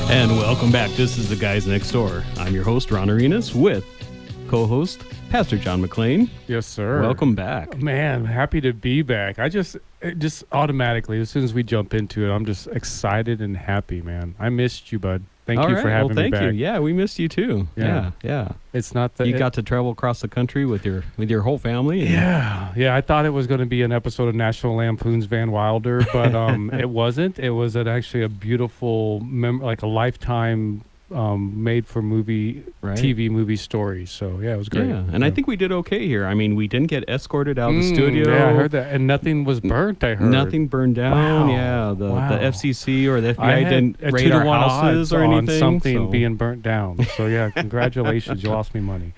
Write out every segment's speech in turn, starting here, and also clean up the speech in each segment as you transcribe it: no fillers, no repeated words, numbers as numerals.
And welcome back. This is The Guys Next Door. I'm your host, Ron Arenas, with co-host Pastor John McLean. Yes, sir. Welcome back. Man, happy to be back. I just automatically, as soon as we jump into it, I'm just excited and happy, man. I missed you, bud. Thank you for having me back. Thank you. Yeah, we missed you too. Yeah. It's not that you got to travel across the country with your whole family. Yeah. I thought it was going to be an episode of National Lampoon's Van Wilder, but it wasn't. It was actually a beautiful, like a lifetime made for movie, TV movie story. So yeah, it was great. Yeah, and I think we did okay here. I mean, we didn't get escorted out of the studio. Yeah, I heard that, and nothing was burnt. I heard nothing burned down. Wow. Yeah, the FCC or the I FBI didn't had raid our 2-to-1 houses odds or on anything. something being burnt down. So yeah, congratulations, you lost me money.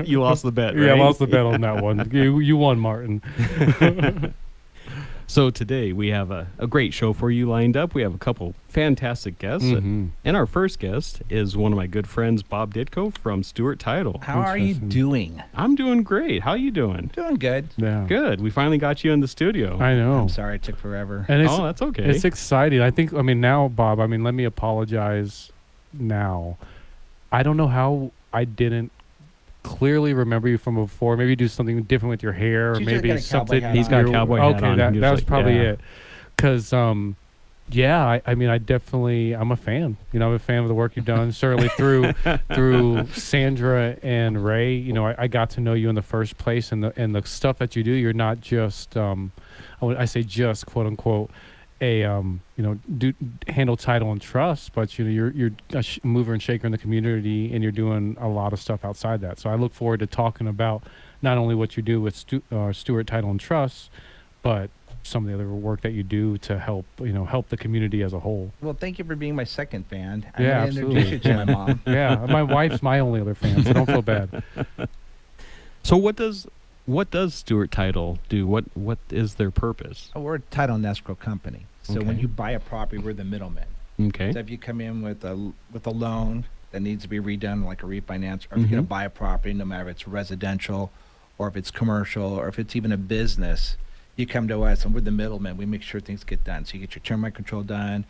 You lost the bet, right? Yeah, I lost the bet on that one. You won, Martin. So today we have a great show for you lined up. We have a couple fantastic guests. And our first guest is one of my good friends, Bob Ditko from Stewart Title. How are you doing? I'm doing great. How you doing? Doing good. Yeah. Good. We finally got you in the studio. I know. I'm sorry it took forever. And that's okay. It's exciting. Now, Bob, let me apologize now. I don't know how I didn't clearly remember you from before. Maybe do something different with your hair, or maybe something. He's got a cowboy hat on. Okay, that was probably it. Because, I'm a fan. I'm a fan of the work you've done. Certainly through Sandra and Ray. I got to know you in the first place, and the stuff that you do. You're not just, I say just quote unquote, do handle title and trust, but you're a mover and shaker in the community, and you're doing a lot of stuff outside that. So I look forward to talking about not only what you do with Stewart Title and Trust, but some of the other work that you do to help the community as a whole. Well, thank you for being my second fan. Yeah, I'm going to introduce you to my mom. Yeah, my wife's my only other fan, so don't feel bad. So what does Stewart Title do? What is their purpose? We're a title and escrow company. So when you buy a property, we're the middleman. Okay. So if you come in with a loan that needs to be redone, like a refinance, or if you're going to buy a property, no matter if it's residential or if it's commercial or if it's even a business, you come to us and we're the middleman. We make sure things get done. So you get your termite control done.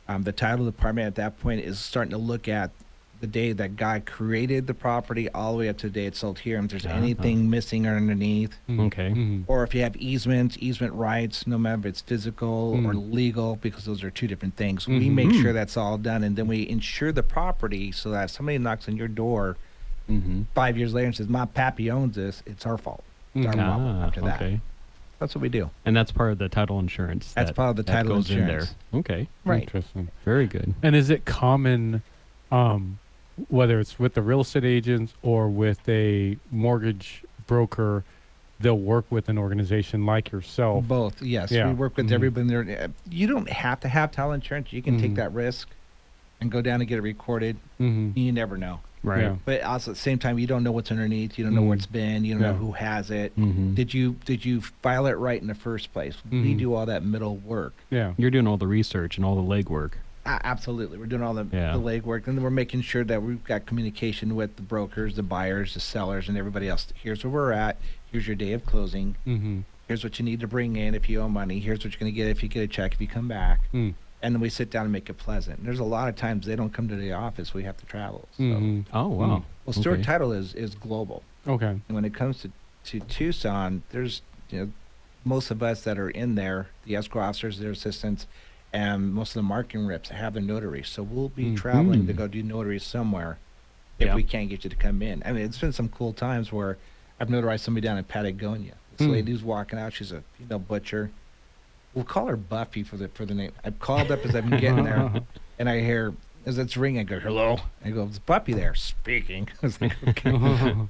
The title department at that point is starting to look at the day that God created the property all the way up to the day it's sold here. And if there's anything missing underneath, okay, or if you have easement rights, no matter if it's physical or legal, because those are two different things, we make sure that's all done, and then we insure the property so that if somebody knocks on your door 5 years later and says, "My pappy owns this," it's our fault. It's our problem after that. Okay. That's what we do. And that's part of the title insurance. That's part of the title goes insurance. in there. Okay. Right. Interesting. Very good. And is it common, whether it's with the real estate agents or with a mortgage broker, they'll work with an organization like yourself? Both, yes. Yeah. We work with everybody there. You don't have to have title insurance. You can take that risk and go down and get it recorded. You never know. Right. Yeah. But also at the same time, you don't know what's underneath. You don't know where it's been. You don't know who has it. Did you file it right in the first place? We do all that middle work. Yeah. You're doing all the research and all the legwork. Absolutely. We're doing all the legwork, and then we're making sure that we've got communication with the brokers, the buyers, the sellers, and everybody else. Here's where we're at. Here's your day of closing. Here's what you need to bring in if you owe money. Here's what you're going to get if you get a check if you come back. And then we sit down and make it pleasant. And there's a lot of times they don't come to the office. We have to travel. So. Oh, wow. Well, Stewart Title is global. Okay. And when it comes to Tucson, there's most of us that are in there, the escrow officers, their assistants, and most of the marketing reps have a notary. So we'll be traveling to go do notaries somewhere if we can't get you to come in. I mean, it's been some cool times where I've notarized somebody down in Patagonia. This lady who's walking out, she's a butcher. We'll call her Buffy for the name. I've called up as I've been getting there, and I hear, as it's ringing, I go, "Hello?" I go, "It's Buffy there speaking." I was like, "Okay,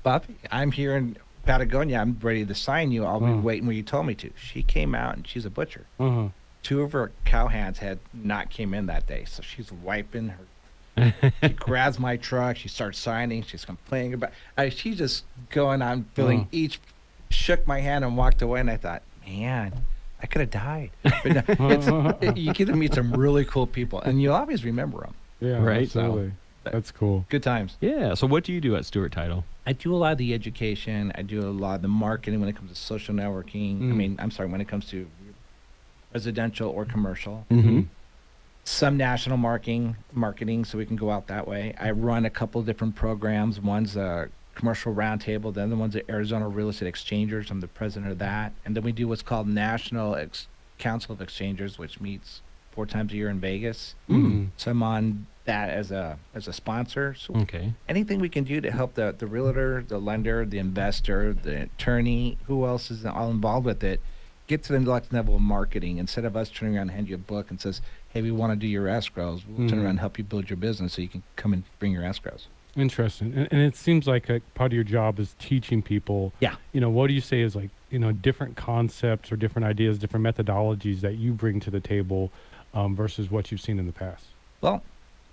Buffy, I'm here in Patagonia. I'm ready to sign you. I'll be waiting where you told me to." She came out, and she's a butcher. 2 of her cow hands had not came in that day, so she's wiping her. She grabs my truck. She starts signing. She's complaining about. She's just going on, filling each. Shook my hand and walked away, and I thought, man, I could have died. But you get to meet some really cool people, and you'll always remember them. Yeah, right. Absolutely. That's cool. Good times. Yeah. So what do you do at Stewart Title? I do a lot of the education. I do a lot of the marketing when it comes to social networking. I mean, I'm sorry, when it comes to residential or commercial. some national marketing, so we can go out that way. I run a couple different programs. One's a commercial roundtable, the other one's the Arizona Real Estate Exchangers. I'm the president of that. And then we do what's called National Council of Exchangers, which meets 4 times a year in Vegas. Mhm. So I'm on that as a sponsor. So Okay. anything we can do to help the realtor, the lender, the investor, the attorney, who else is all involved with it, get to the next level of marketing. Instead of us turning around and hand you a book and says, hey, we want to do your escrows, we'll turn Mhm. around and help you build your business so you can come and bring your escrows. Interesting. And it seems like a part of your job is teaching people. Yeah. What do you say is like, different concepts or different ideas, different methodologies that you bring to the table versus what you've seen in the past? Well,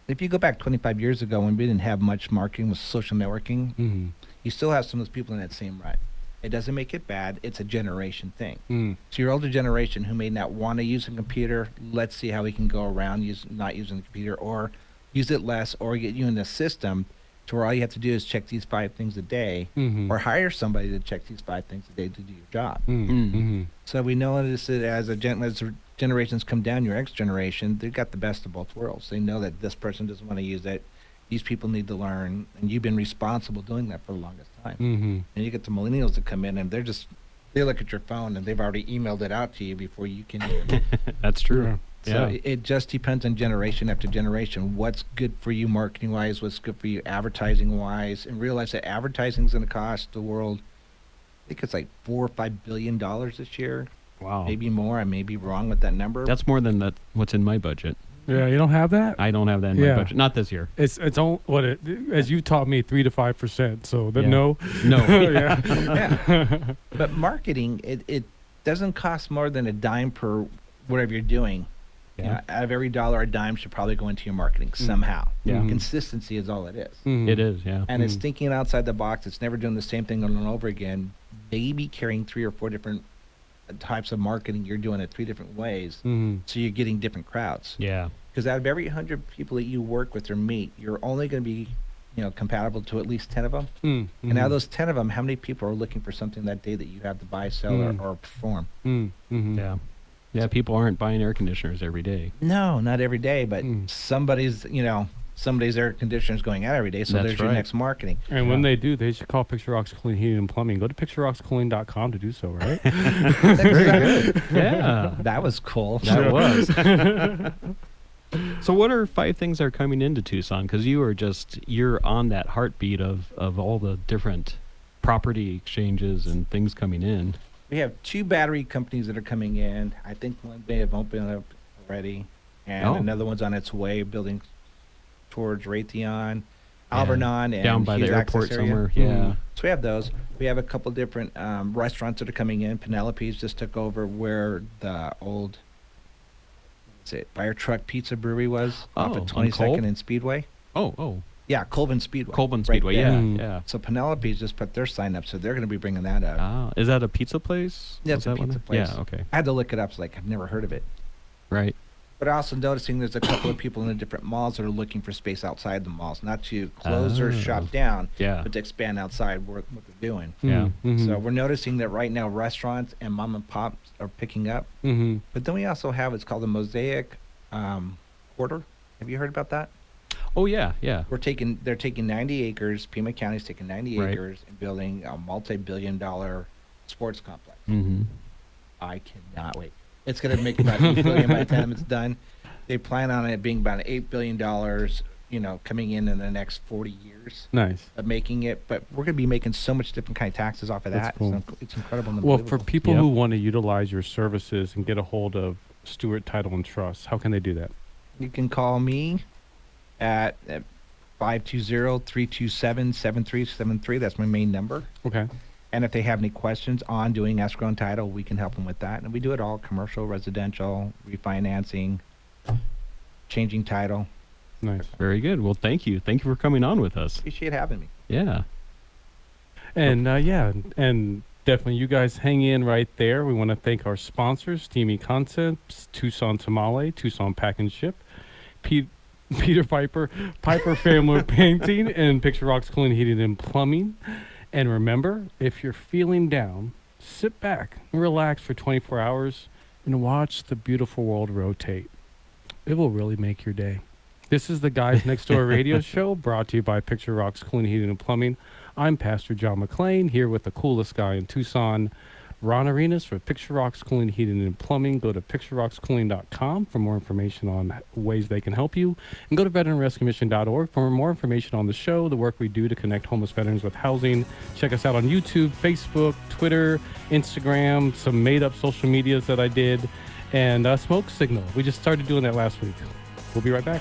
if you go back 25 years ago when we didn't have much marketing with social networking, Mm-hmm. you still have some of those people in that same rut. It doesn't make it bad. It's a generation thing. Mm. So your older generation who may not want to use a computer, let's see how we can go around not using the computer, or use it less, or get you in the system to where all you have to do is check these 5 things a day, Mm-hmm. or hire somebody to check these 5 things a day to do your job. Mm-hmm. So we notice that as the generations come down, your X generation, they've got the best of both worlds. They know that this person doesn't want to use it. These people need to learn, and you've been responsible doing that for the longest time. Mm-hmm. And you get the millennials to come in, and they look at your phone, and they've already emailed it out to you before you can even. That's true. So Yeah. it just depends on generation after generation. What's good for you marketing wise? What's good for you advertising wise? And realize that advertising is going to cost the world, I think it's like $4 or $5 billion this year, Wow. maybe more. I may be wrong with that number. That's more than what's in my budget. Yeah, you don't have that? I don't have that in Yeah. my budget. Not this year. It's all as you taught me 3 to 5%. So Yeah. no. No. Yeah. Yeah. But marketing, it doesn't cost more than a dime per whatever you're doing. You know, out of every dollar, a dime should probably go into your marketing somehow. Yeah. Mhm. Consistency is all it is. Mhm. It is. Yeah. And it's thinking outside the box. It's never doing the same thing over and over again. Maybe carrying 3 or 4 different types of marketing you're doing it 3 different ways. Mhm. So you're getting different crowds. Yeah. Because out of every 100 people that you work with or meet, you're only going to be, compatible to at least 10 of them. Mm. And out of those 10 of them, how many people are looking for something that day that you have to buy, sell, or perform? Mm-hmm. Yeah. Yeah. People aren't buying air conditioners every day. No, not every day, but Mm. somebody's air conditioner's going out every day. So That's there's your right. next marketing. And when they do, they should call Picture Rocks Clean Heating and Plumbing. Go to picturerocksclean.com to do so, right? Very good. Yeah. That was cool. That was. So what are 5 things that are coming into Tucson? Because you're on that heartbeat of all the different property exchanges and things coming in. We have 2 battery companies that are coming in. I think one may have opened up already, and Oh. another one's on its way, building towards Raytheon, Alvernon, and down by the Hughes Access airport area. somewhere. Mhm. Yeah. So we have those. We have a couple different restaurants that are coming in. Penelope's just took over where the old Fire Truck Pizza Brewery was off Oh, of on 22nd Kolb? and Speedway. Oh. Yeah, Colvin Speedway. Colburn right Speedway. there. Yeah. Mm. Yeah. So Penelope's just put their sign up, so they're going to be bringing that up. Ah, is that a pizza place? Yeah, Was it's a that one pizza there? place. Yeah. Okay. I had to look it up. So I've never heard of it. Right. But also noticing there's a couple of people in the different malls that are looking for space outside the malls, not to close or Oh. shut down, Yeah. but to expand outside what they're doing. Yeah. Mm-hmm. So we're noticing that right now restaurants and mom and pops are picking up. Mm-hmm. But then we also have what's called the Mosaic Quarter. Have you heard about that? Oh yeah. Yeah. They're taking 90 acres. Pima County's taking 90 Right. acres and building a multi-billion-dollar sports complex. Mm-hmm. I cannot wait. It's going to make about $8 billion by the time it's done. They plan on it being about $8 billion, coming in the next 40 years Nice. of making it. But we're going to be making so much different kind of taxes off of That's that. cool. It's incredible. And Well, for unbelievable. people Yep. who want to utilize your services and get a hold of Stewart Title and Trust, how can they do that? You can call me at 520-327-7373. That's my main number. Okay. And if they have any questions on doing escrow and title, we can help them with that. And we do it all: commercial, residential, refinancing, changing title. Nice. Very good. Well, thank you. Thank you for coming on with us. Appreciate having me. Yeah. And and definitely you guys hang in right there. We want to thank our sponsors, Steamy Concepts, Tucson Tamale, Tucson Pack and Ship, Peter Piper Family Painting, and Picture Rocks Clean Heating and Plumbing. And remember, if you're feeling down, sit back and relax for 24 hours and watch the beautiful world rotate. it will really make your day. This is the Guys Next Door radio show, brought to you by Picture Rocks Cooling, Heating, and Plumbing. I'm Pastor John McClain, here with the coolest guy in Tucson, Ron Arenas for Picture Rocks Cooling, Heating, and Plumbing. Go to picturerockscooling.com for more information on ways they can help you. And go to veteranrescuemission.org for more information on the show, the work we do to connect homeless veterans with housing. Check us out on YouTube, Facebook, Twitter, Instagram, some made-up social medias that I did, and Smoke Signal. We just started doing that last week. We'll be right back.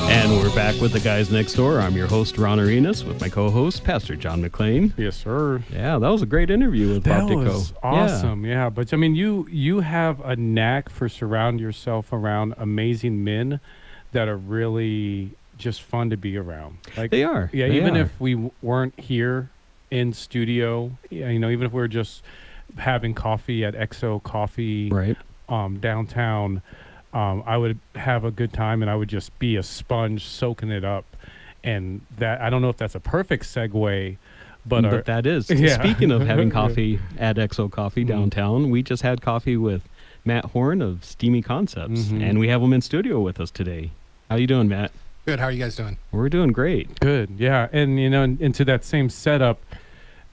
And we're back with the Guys Next Door. I'm your host, Ron Arenas, with my co-host, Pastor John McClain. Yes, sir. Yeah, that was a great interview with Bob That Dicko. was awesome. Yeah, but I mean, you have a knack for surround yourself around amazing men that are really just fun to be around. Like They are. Yeah, They even are. if we weren't here in studio, you know, even if we were just having coffee at XO Coffee Right. downtown, I would have a good time, and I would just be a sponge soaking it up. And that, I don't know if that's a perfect segue, but that is. Yeah. Speaking of having coffee at XO Coffee Mhm. downtown, we just had coffee with Matt Horn of Steamy Concepts, Mhm. and we have him in studio with us today. How you doing, Matt? Good. How are you guys doing? We're doing great. Good, yeah, and you know, into that same setup,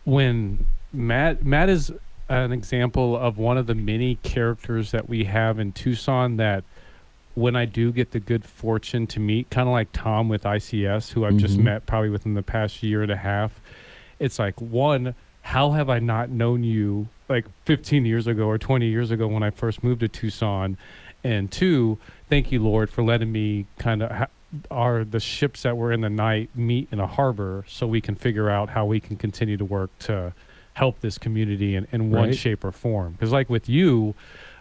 when Matt is an example of one of the many characters that we have in Tucson that when I do get the good fortune to meet, kind of like Tom with ICS, who I've just Mhm. met probably within the past year and a half, it's like, one, how have I not known you like 15 years ago or 20 years ago when I first moved to Tucson? And two, thank you, Lord, for letting me kind of are the ships that were in the night meet in a harbor so we can figure out how we can continue to work to help this community in one Right. shape or form. Because like with you,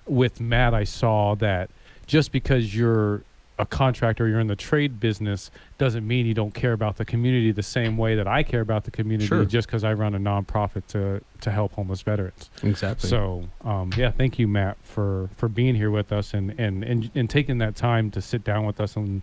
with Matt, I saw that just because you're a contractor, you're in the trade business, doesn't mean you don't care about the community the same way that I care about the community Sure. just because I run a nonprofit to help homeless veterans. Exactly. So, yeah, thank you, Matt, for being here with us and taking that time to sit down with us and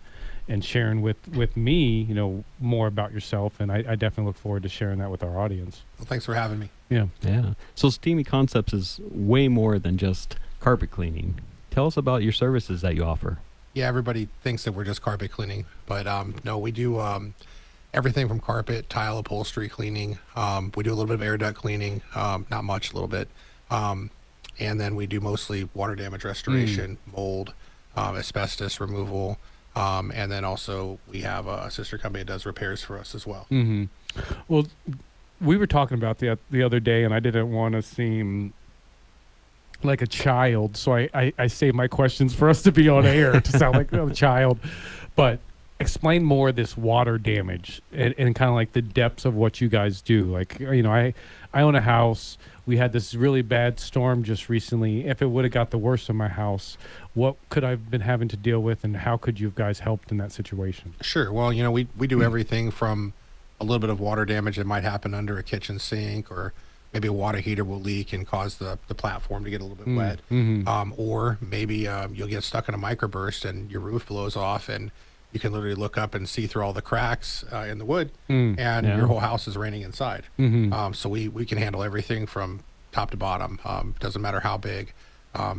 sharing with me, you know, more about yourself. And I definitely look forward to sharing that with our audience. Well, thanks for having me. Yeah. Yeah. So Steamy Concepts is way more than just carpet cleaning. Tell us about your services that you offer. Yeah, everybody thinks that we're just carpet cleaning, but no, we do everything from carpet, tile, upholstery cleaning. We do a little bit of air duct cleaning, not much, a little bit. And then we do mostly water damage restoration, mold, asbestos removal. And then also we have a sister company that does repairs for us as well. Mm-hmm. Well, we were talking about the other day, and I didn't want to seem like a child, so I saved my questions for us to be on air to sound like a child. But explain more this water damage and kind of like the depths of what you guys do. Like, you know, I own a house. We had this really bad storm just recently. If it would have got the worst of my house, what could I have been having to deal with, and how could you guys helped in that situation? Sure. Well, you know, we do everything from a little bit of water damage that might happen under a kitchen sink, or maybe a water heater will leak and cause the platform to get a little bit wet. Mm-hmm. Or maybe you'll get stuck in a microburst and your roof blows off, and you can literally look up and see through all the cracks in the wood, and Yeah. your whole house is raining inside. Mm-hmm. So we can handle everything from top to bottom. Doesn't matter how big.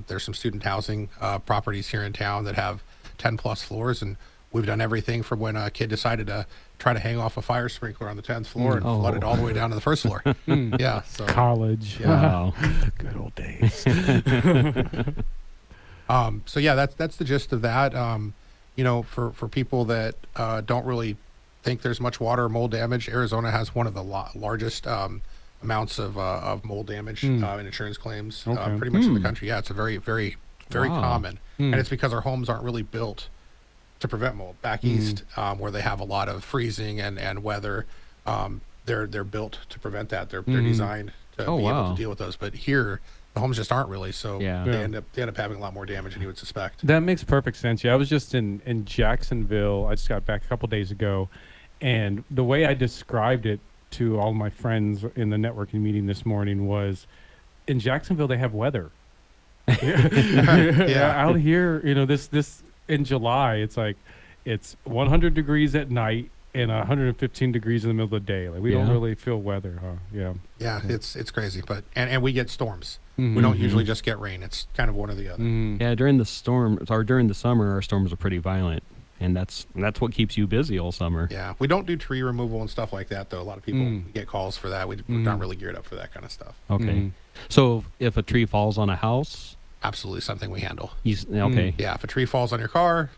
There's some student housing properties here in town that have 10 plus floors, and we've done everything from when a kid decided to try to hang off a fire sprinkler on the 10th floor and Oh. flood it all the way down to the first floor. Yeah. So, College. Yeah. Wow. Good old days. so yeah, that's the gist of that. You know, for people that don't really think there's much water or mold damage, Arizona has one of the largest amounts of mold damage in insurance claims, Okay. pretty much in the country. Yeah, it's a very, very, very Wow. common, and it's because our homes aren't really built to prevent mold. Back east, where they have a lot of freezing and weather, they're built to prevent that. They're designed to Oh, be able wow. to deal with those. But here, the homes just aren't really. So Yeah. they Yeah. end up having a lot more damage than you would suspect. That makes perfect sense. Yeah, I was just in Jacksonville. I just got back a couple days ago, and the way I described it to all my friends in the networking meeting this morning was, in Jacksonville they have weather. Yeah. Out here, you know, this in July, it's like it's 100 degrees at night and 115 degrees in the middle of the day. Like we don't Yeah. really feel weather, huh? Yeah. Yeah, it's crazy, but and we get storms. Mhm. We don't usually just get rain. It's kind of one or the other. Mhm. Yeah, during the storm or during the summer, our storms are pretty violent, and that's what keeps you busy all summer. Yeah, we don't do tree removal and stuff like that, though. A lot of people get calls for that. We're not really geared up for that kind of stuff. Okay. Mhm. So if a tree falls on a house, Absolutely something we handle. okay. Yeah, if a tree falls on your car,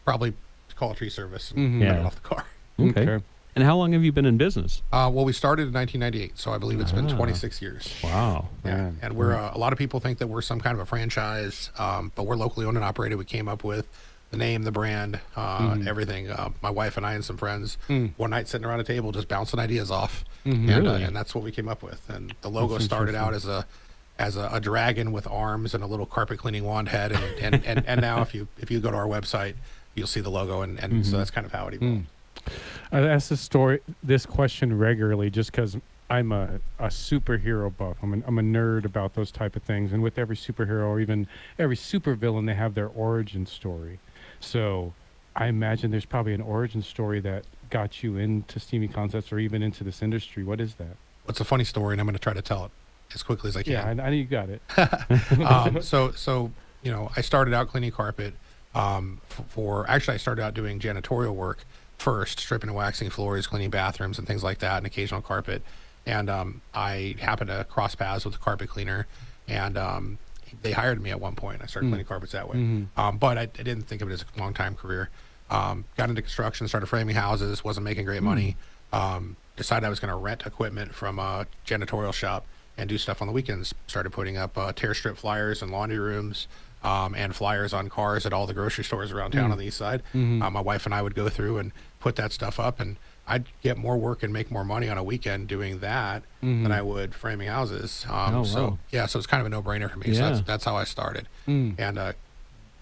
probably call a tree service and Mhm. run Yeah. it off the car. Okay. And how long have you been in business? Well, we started in 1998, so I believe it's been Ah. 26 years. Wow. Yeah, Man. and we're a lot of people think that we're some kind of a franchise, but we're locally owned and operated. We came up with the name, the brand, everything. My wife and I and some friends one night sitting around a table just bouncing ideas off, Really? and that's what we came up with. And the logo That's started out as a dragon with arms and a little carpet cleaning wand head, and now if you go to our website, you'll see the logo, and so that's kind of how it evolved. I ask this question regularly, just because I'm a superhero buff. I'm a nerd about those type of things, and with every superhero or even every supervillain, they have their origin story. So I imagine there's probably an origin story that got you into Steamy Concepts or even into this industry. What is that? It's a funny story, and I'm going to try to tell it as quickly as I can. Yeah, I know you got it. So I started out cleaning carpet. Actually, I started out doing janitorial work first, stripping and waxing floors, cleaning bathrooms and things like that, and occasional carpet. And I happened to cross paths with a carpet cleaner, and they hired me at one point. I started cleaning carpets that way. But I didn't think of it as a long-time career. Got into construction, started framing houses, wasn't making great money. Decided I was going to rent equipment from a janitorial shop and do stuff on the weekends. Started putting up tear strip flyers in laundry rooms and flyers on cars at all the grocery stores around town on the east side. My wife and I would go through and put that stuff up, and I'd get more work and make more money on a weekend doing that than I would framing houses. Wow. So it's kind of a no-brainer for me. So Yeah. that's how I started. And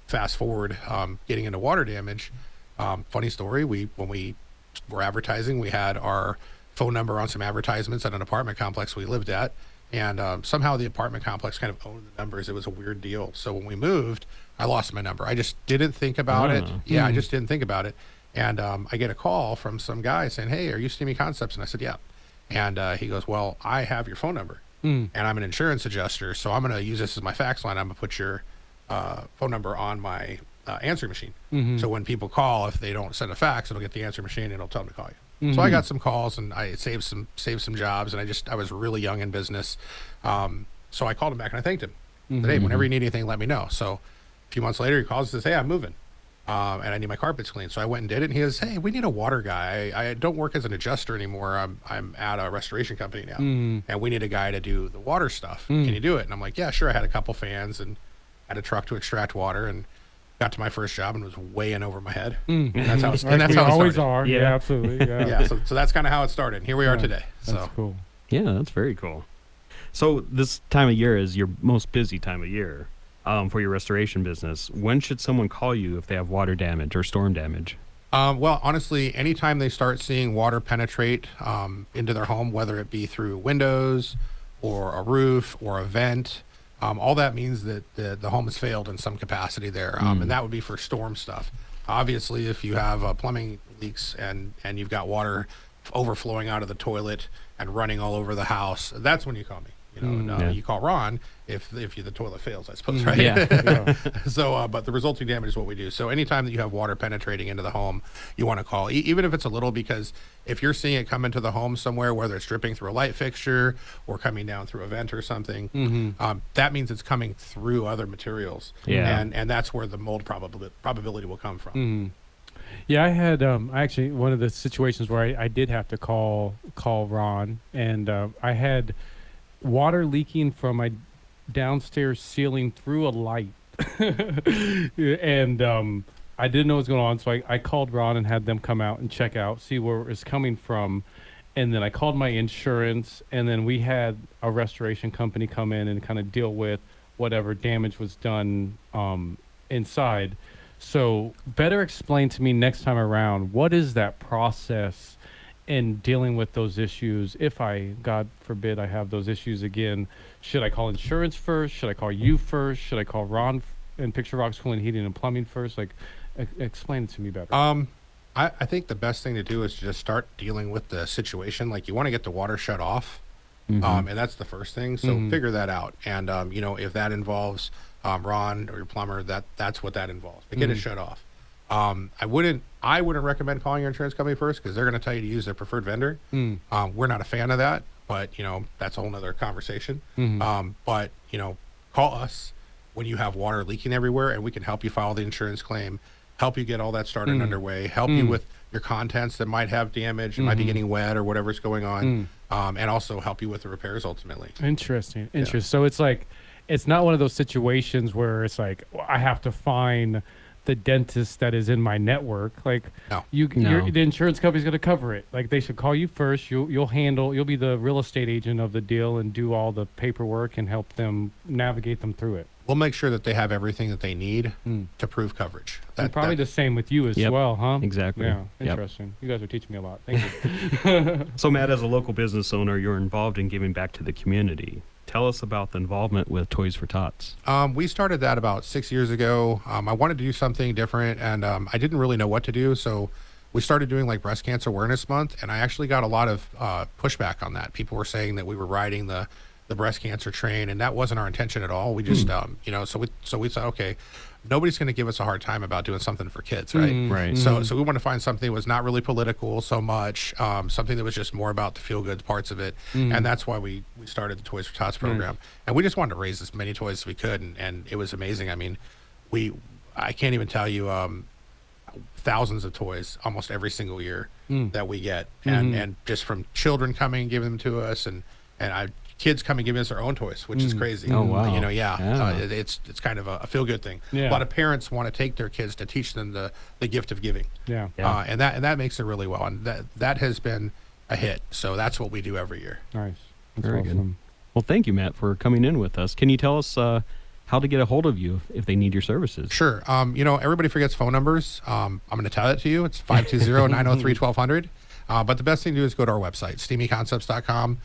fast forward, getting into water damage. Funny story. When we were advertising, we had our phone number on some advertisements at an apartment complex we lived at. And somehow the apartment complex kind of owned the numbers. It was a weird deal. So when we moved, I lost my number. I just didn't think about it. Yeah, I just didn't think about it. And I get a call from some guy saying, "Hey, are you Steamy Concepts?" And I said, "Yeah." And he goes, "Well, I have your phone number, and I'm an insurance adjuster, so I'm going to use this as my fax line. I'm going to put your phone number on my answering machine. So when people call, if they don't send a fax, it'll get the answering machine and it'll tell them to call you." So I got some calls, and I saved some jobs, and I was really young in business. So I called him back and I thanked him. Said, "Hey, whenever you need anything, let me know." So a few months later, he calls and says, "Hey, I'm moving. And I need my carpets cleaned." So I went and did it. And he goes, "Hey, we need a water guy. I don't work as an adjuster anymore. I'm at a restoration company now, and we need a guy to do the water stuff. Can you do it?" And I'm like, "Yeah, sure." I had a couple fans and had a truck to extract water, and got to my first job and was way in over my head. And that's how. And that's We how it always started. are. Yeah. Yeah, absolutely. Yeah. Yeah. So that's kind of how it started. And here we are today. That's So cool. Yeah, that's very cool. So this time of year is your most busy time of year for your restoration business. When should someone call you if they have water damage or storm damage? well, honestly, anytime they start seeing water penetrate into their home, whether it be through windows or a roof or a vent, all that means that the home has failed in some capacity there. And that would be for storm stuff. Obviously, if you have plumbing leaks and you've got water overflowing out of the toilet and running all over the house, that's when you call me. Yeah. You call Ron if the toilet fails, I suppose, right? Yeah. So, but the resulting damage is what we do. So anytime that you have water penetrating into the home, you want to call, even if it's a little, because if you're seeing it come into the home somewhere, whether it's dripping through a light fixture or coming down through a vent or something, that means it's coming through other materials. Yeah. And that's where the mold probability will come from. Yeah, I had actually one of the situations where I did have to call Ron, and I had water leaking from my downstairs ceiling through a light. And I didn't know what was going on, so I called Ron and had them come out and check out, see where it was coming from. And then I called my insurance, and then we had a restoration company come in and kind of deal with whatever damage was done inside. So better explain to me next time around, what is that process in dealing with those issues? If I, God forbid, I have those issues again, should I call insurance first? Should I call you first? Should I call Ron and Picture Rocks Cooling, Heating and Plumbing first? Like, explain it to me better. I think the best thing to do is just start dealing with the situation. Like, you want to get the water shut off, and that's the first thing. So figure that out. And you know, if that involves Ron or your plumber, that's what that involves. But get it shut off. I wouldn't recommend calling your insurance company first, because they're going to tell you to use their preferred vendor. We're not a fan of that, but you know, that's a whole nother conversation. But you know, call us when you have water leaking everywhere, and we can help you file the insurance claim, help you get all that started underway, help you with your contents that might have damage, might be getting wet or whatever's going on, and also help you with the repairs ultimately. Interesting. So it's like, it's not one of those situations where it's like, well, I have to find the dentist that is in my network. Like, No. the insurance company's going to cover it. Like, they should call you first. You'll be the real estate agent of the deal and do all the paperwork and help them navigate them through it. We'll make sure that they have everything that they need to prove coverage. And probably the same with you as well, huh? Exactly. Yeah, Yep. interesting. You guys are teaching me a lot. Thank you. So, Matt, as a local business owner, you're involved in giving back to the community. Tell us about the involvement with Toys for Tots. We started that about 6 years ago. I wanted to do something different, and I didn't really know what to do. So we started doing like Breast Cancer Awareness Month, and I actually got a lot of pushback on that. People were saying that we were riding the breast cancer train, and that wasn't our intention at all. We just, you know, so we thought, okay, nobody's going to give us a hard time about doing something for kids, right? Right. So we want to find something that was not really political so much, something that was just more about the feel good parts of it. And that's why we started the Toys for Tots program. And we just wanted to raise as many toys as we could. And it was amazing. I mean, I can't even tell you, thousands of toys almost every single year that we get. And just from children coming and giving them to us, and kids come and give us their own toys, which is crazy. Oh, wow. You know, Yeah. it's kind of a feel good thing. Yeah. A lot of parents want to take their kids to teach them the gift of giving. Yeah. Yeah. And that makes it really well. And that has been a hit. So that's what we do every year. Nice. That's Very awesome. good. Well, thank you, Matt, for coming in with us. Can you tell us how to get a hold of you if they need your services? Sure. You know, everybody forgets phone numbers. I'm going to tell it to you. It's 520-903-1200. But the best thing to do is go to our website, steamyconcepts.com.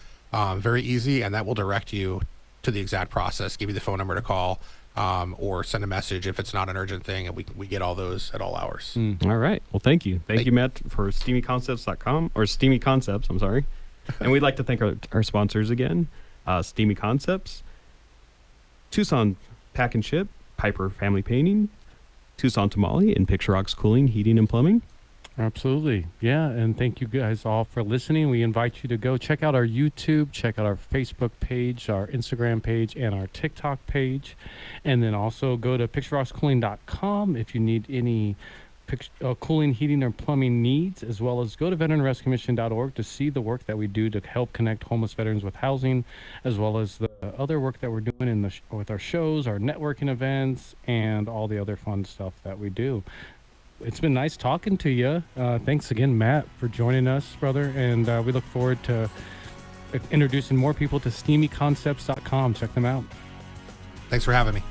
Very easy, and that will direct you to the exact process, give you the phone number to call, or send a message if it's not an urgent thing, and we get all those at all hours. All right. Well, thank you. Thank you, Matt, for steamyconcepts.com, or Steamy Concepts, I'm sorry. And we'd like to thank our sponsors again, Steamy Concepts, Tucson Pack and Ship, Piper Family Painting, Tucson Tamale, and Picture Rocks Cooling, Heating, and Plumbing. Absolutely. Yeah. And thank you guys all for listening. We invite you to go check out our YouTube, check out our Facebook page, our Instagram page, and our TikTok page. And then also go to picturerockscooling.com if you need any cooling, heating, or plumbing needs, as well as go to veteranrescuecommission.org to see the work that we do to help connect homeless veterans with housing, as well as the other work that we're doing with our shows, our networking events, and all the other fun stuff that we do. It's been nice talking to you. Thanks again, Matt, for joining us, brother. And we look forward to introducing more people to steamyconcepts.com. Check them out. Thanks for having me.